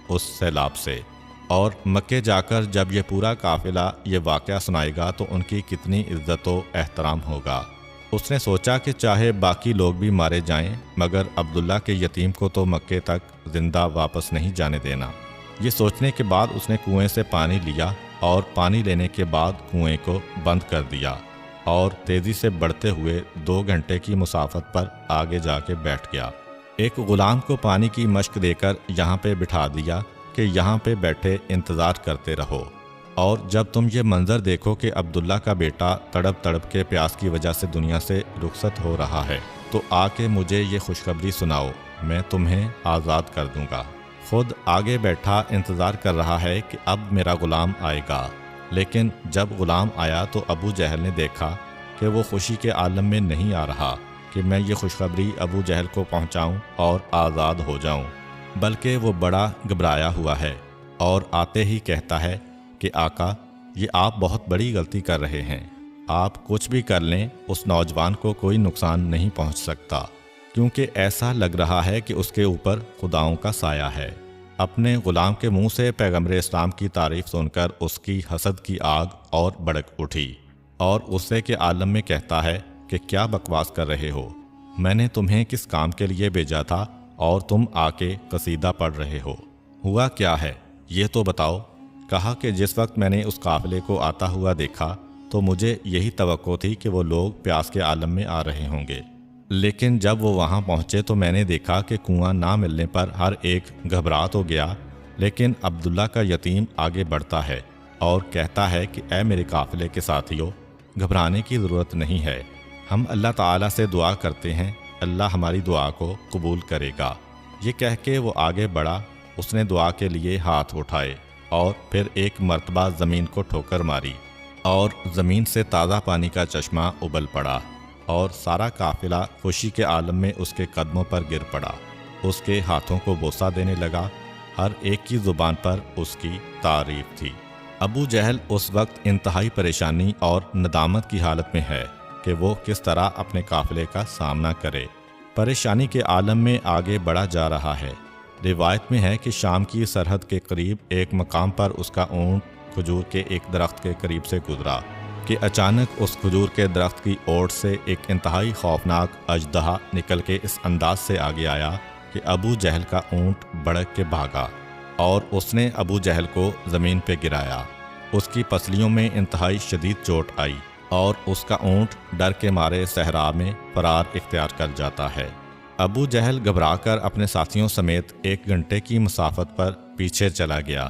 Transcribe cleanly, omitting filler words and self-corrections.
اس سیلاب سے، اور مکے جا کر جب یہ پورا قافلہ یہ واقعہ سنائے گا تو ان کی کتنی عزت و احترام ہوگا۔ اس نے سوچا کہ چاہے باقی لوگ بھی مارے جائیں مگر عبداللہ کے یتیم کو تو مکے تک زندہ واپس نہیں جانے دینا۔ یہ سوچنے کے بعد اس نے کنویں سے پانی لیا اور پانی لینے کے بعد کنویں کو بند کر دیا اور تیزی سے بڑھتے ہوئے 2 گھنٹے کی مسافت پر آگے جا کے بیٹھ گیا۔ ایک غلام کو پانی کی مشق دے کر یہاں پہ بٹھا دیا کہ یہاں پہ بیٹھے انتظار کرتے رہو، اور جب تم یہ منظر دیکھو کہ عبداللہ کا بیٹا تڑپ تڑپ کے پیاس کی وجہ سے دنیا سے رخصت ہو رہا ہے تو آ کے مجھے یہ خوشخبری سناؤ، میں تمہیں آزاد کر دوں گا۔ خود آگے بیٹھا انتظار کر رہا ہے کہ اب میرا غلام آئے گا، لیکن جب غلام آیا تو ابو جہل نے دیکھا کہ وہ خوشی کے عالم میں نہیں آ رہا کہ میں یہ خوشخبری ابو جہل کو پہنچاؤں اور آزاد ہو جاؤں، بلکہ وہ بڑا گھبرایا ہوا ہے اور آتے ہی کہتا ہے کہ آقا، یہ آپ بہت بڑی غلطی کر رہے ہیں، آپ کچھ بھی کر لیں اس نوجوان کو کوئی نقصان نہیں پہنچ سکتا، کیونکہ ایسا لگ رہا ہے کہ اس کے اوپر خداؤں کا سایہ ہے۔ اپنے غلام کے منہ سے پیغمبر اسلام کی تعریف سن کر اس کی حسد کی آگ اور بھڑک اٹھی اور غصے کے عالم میں کہتا ہے کہ کیا بکواس کر رہے ہو، میں نے تمہیں کس کام کے لیے بھیجا تھا اور تم آ کے قصیدہ پڑھ رہے ہو، ہوا کیا ہے یہ تو بتاؤ۔ کہا کہ جس وقت میں نے اس قافلے کو آتا ہوا دیکھا تو مجھے یہی توقع تھی کہ وہ لوگ پیاس کے عالم میں آ رہے ہوں گے، لیکن جب وہ وہاں پہنچے تو میں نے دیکھا کہ کنواں نہ ملنے پر ہر ایک گھبرا تو گیا، لیکن عبداللہ کا یتیم آگے بڑھتا ہے اور کہتا ہے کہ اے میرے قافلے کے ساتھیوں، گھبرانے کی ضرورت نہیں ہے، ہم اللہ تعالیٰ سے دعا کرتے ہیں، اللہ ہماری دعا کو قبول کرے گا۔ یہ کہہ کے وہ آگے بڑھا، اس نے دعا کے لیے ہاتھ اٹھائے اور پھر ایک مرتبہ زمین کو ٹھوکر ماری اور زمین سے تازہ پانی کا چشمہ ابل پڑا اور سارا قافلہ خوشی کے عالم میں اس کے قدموں پر گر پڑا، اس کے ہاتھوں کو بوسہ دینے لگا، ہر ایک کی زبان پر اس کی تعریف تھی۔ ابو جہل اس وقت انتہائی پریشانی اور ندامت کی حالت میں ہے کہ وہ کس طرح اپنے قافلے کا سامنا کرے، پریشانی کے عالم میں آگے بڑھا جا رہا ہے۔ روایت میں ہے کہ شام کی سرحد کے قریب ایک مقام پر اس کا اونٹ کھجور کے ایک درخت کے قریب سے گزرا کہ اچانک اس کھجور کے درخت کی اوٹ سے ایک انتہائی خوفناک اژدہا نکل کے اس انداز سے آگے آیا کہ ابو جہل کا اونٹ بڑک کے بھاگا اور اس نے ابو جہل کو زمین پہ گرایا۔ اس کی پسلیوں میں انتہائی شدید چوٹ آئی اور اس کا اونٹ ڈر کے مارے صحرا میں فرار اختیار کر جاتا ہے۔ ابو جہل گھبرا کر اپنے ساتھیوں سمیت 1 گھنٹے کی مسافت پر پیچھے چلا گیا